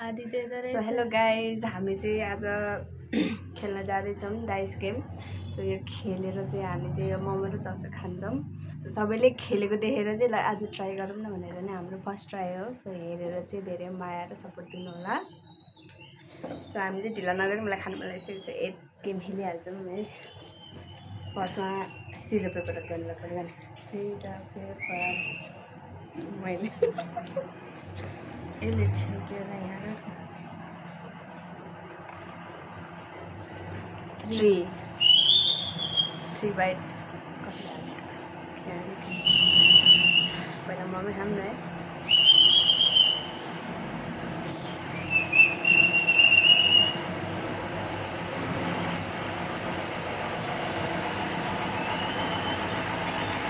आधी दिँदो रहेछ। सो हेलो गाइज, हामी चाहिँ आज खेल्न जाँदैछौँ डाइस गेम। सो यो खेलेर चाहिँ हामी चाहिँ यो मोमो र चाउचाउ खान्छौँ। सो सबैले खेलेको देखेर चाहिँ ल आज ट्राई गरौँ न भनेर नै हाम्रो फर्स्ट ट्राई हो। सो हेरेर चाहिँ धेरै माया र सपोर्ट दिनु होला। सो हामी चाहिँ ढिला नगरी मलाई खानु मन लागिसकेको छ। एक गेम खेलिहाल्छौँ है। फर्स्टमा सिजर पेपर गर्नु पऱ्यो भने सिजर पेपर मैले यसले छेकेर यहाँ थ्री बाइट कति हाल्ने पहिला मोमो खाऊँ न है।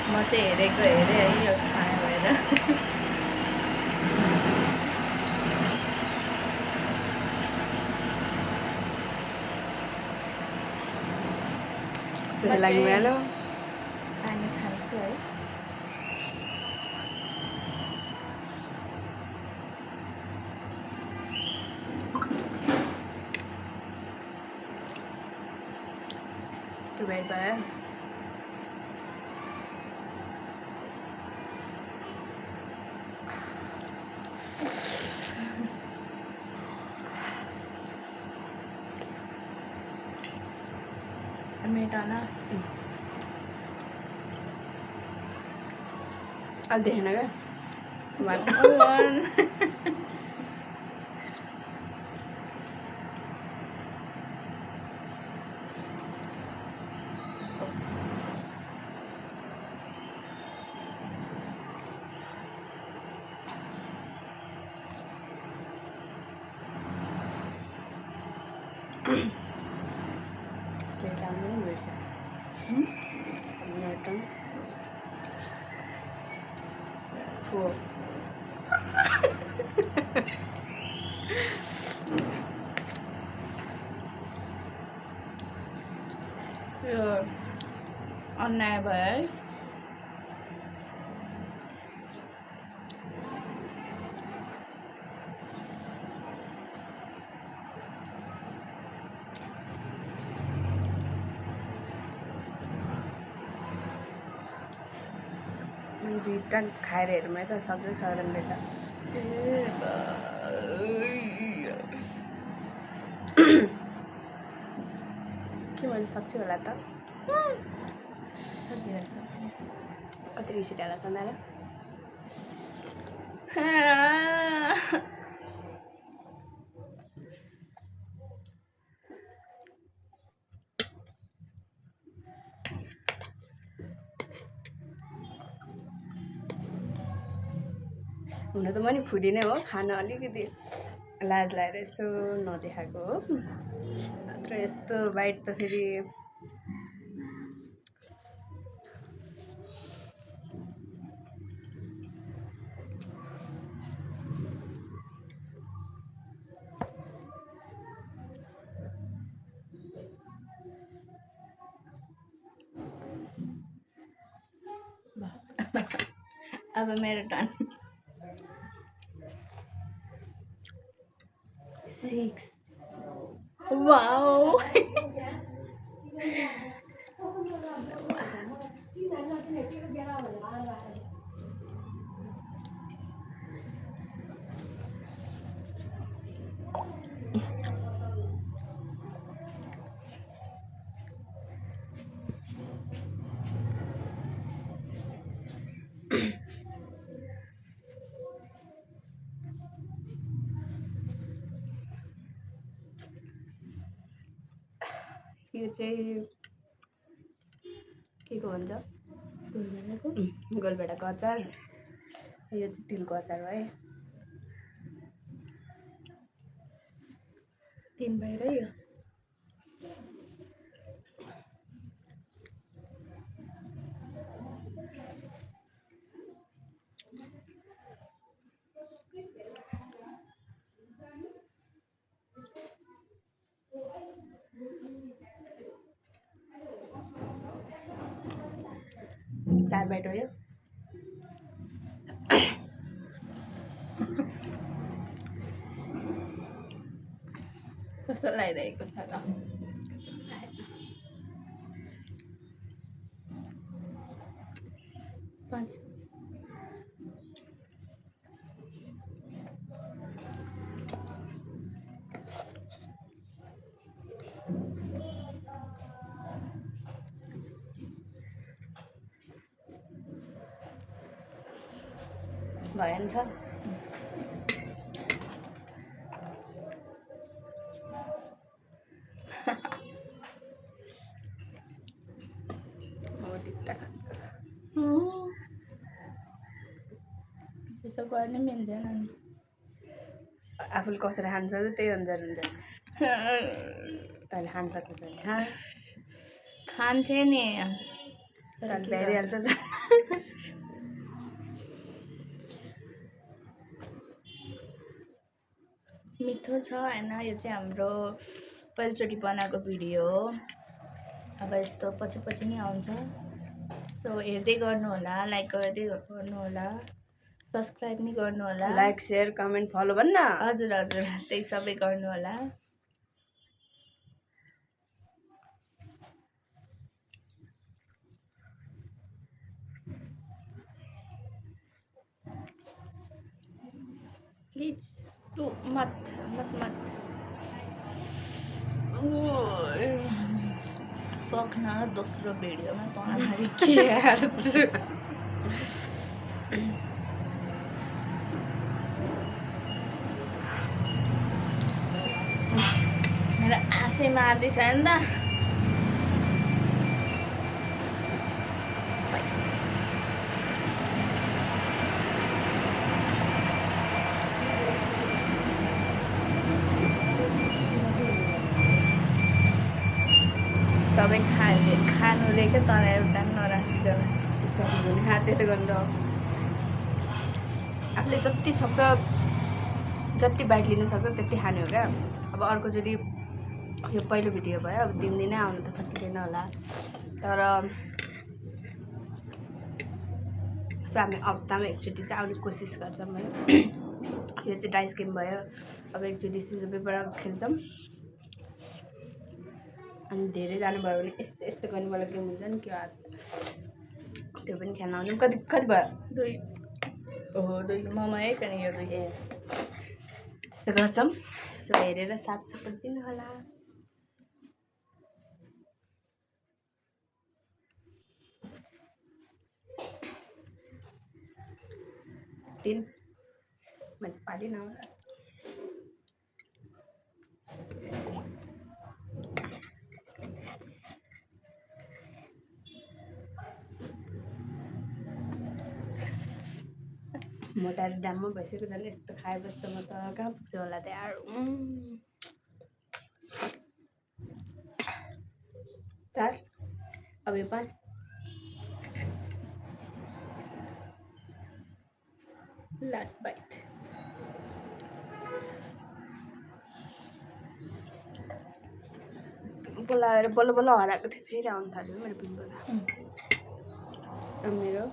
म चाहिँ हेरेको हेरेँ है यो खाना भएर। Malo. पानी खान्छु है। Bye-bye. मेटाना I'll do it. One. Four. यो अन्याय भयो है। दुईटा खाएर हेरौँ है त सक्छ सक्दैन रहेछ। के मैले सक्छु होला त। कति रिसिट हाल्छ सन्दाले। हुन त म नि फुडी नै हो, खान अलिकति लाज लागेर यस्तो नदेखाएको हो। नत्र यस्तो बाइट त फेरि अब मेरो टर्न। 6 वाओ। यो चाहिँ के को भन्छ? गोलभेडाको अचार। यो चाहिँ तिलको अचार हो है। 3 बाइट है यो। चार बाइट हो यो। कस्तो लागिरहेको छ त पाँच भयो नि छ त्यसो गर्नै मिल्दैन नि आफूले कसरी खान्छ त्यही अनुसार हुन्छ तैँले खान सक्छ भने खान्थेँ नि तैँले भ्याइहाल्छ मिठो छ होइन यो चाहिँ हाम्रो पहिलोचोटि बनाएको भिडियो हो अब यस्तो पछि पछि नै आउँछ सो हेर्दै गर्नु होला लाइक गर्दै गर्नु होला सब्सक्राइब नि गर्नु होला लाइक सेयर कमेन्ट फलो भन्न हजुर हजुर त्यही सबै गर्नु होला प्लिज तू मत मत मत पक्न दोस्रो भिडियोमा तँलाई के हाल्छु मेरो आशै मार्दैछ नि त सबै खानुले क्या तर एउटा नराखिदिनु सक्नु हातले त गर्नु आफूले जति सक्छ जति बाइक लिनु सक्छ त्यति खाने हो क्या अब अर्कोचोटि यो पहिलो भिडियो भयो अब 3 दिनै आउनु त सकिँदैन होला तर हामी हप्तामा एकचोटि चाहिँ आउने कोसिस गर्छौँ है यो चाहिँ डाइस गेम भयो अब एकचोटि सिजो पेपर खेल्छौँ अनि धेरै जानुभयो भने यस्तो यस्तो गर्नेवाला गेम हुन्छ नि क्या त्यो पनि खेल्न आउँछौँ कति कति भयो 2 ओहो 2 ममा एक अनि यो 2 त्यस्तो गर्छौँ सो हेरेर साथ सपोर्ट दिनु होला तीन मैले पालिन मोटाएर ड्याममा भइसक्यो झन् यस्तो खाएपछि त म त कहाँ पुग्छु होला त यार 4 अब यो 5 लास्ट बाइट बोलाएर बल्ल बल्ल हराएको थियो फेरि आउनु थाल्यो मेरो पिम्पल मेरो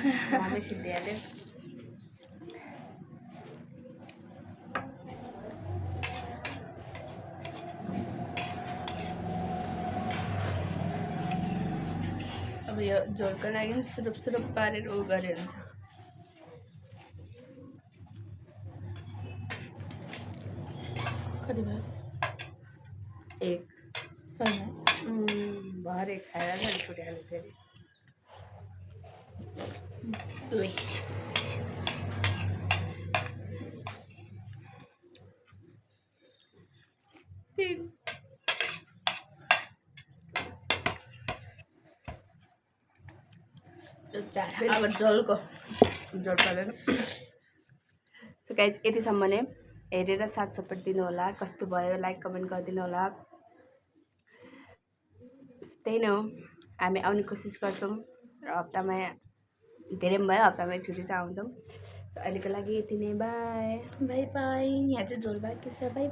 रामै सिद्धिहाल्यो अब यो झोलको लागि सुरुप सुरुप पारेर उ गरे हुन्छ कति भयो 1 होइन भरे खाएर पनि छुट्याएको फेरि 2 अब झोलको जोड पर्दैन सो गाइज यतिसम्म नै हेरेर साथ सपोर्ट दिनु होला कस्तो भयो लाइक कमेन्ट गरिदिनु होला त्यही नै हो हामी आउने कोसिस गर्छौँ र हप्तामा धेरै पनि भयो हप्तामा एकचोटि चाहिँ आउँछौँ सो अहिलेको लागि यति नै बाई बाई बाई यहाँ चाहिँ झोल बाँकी छ बाई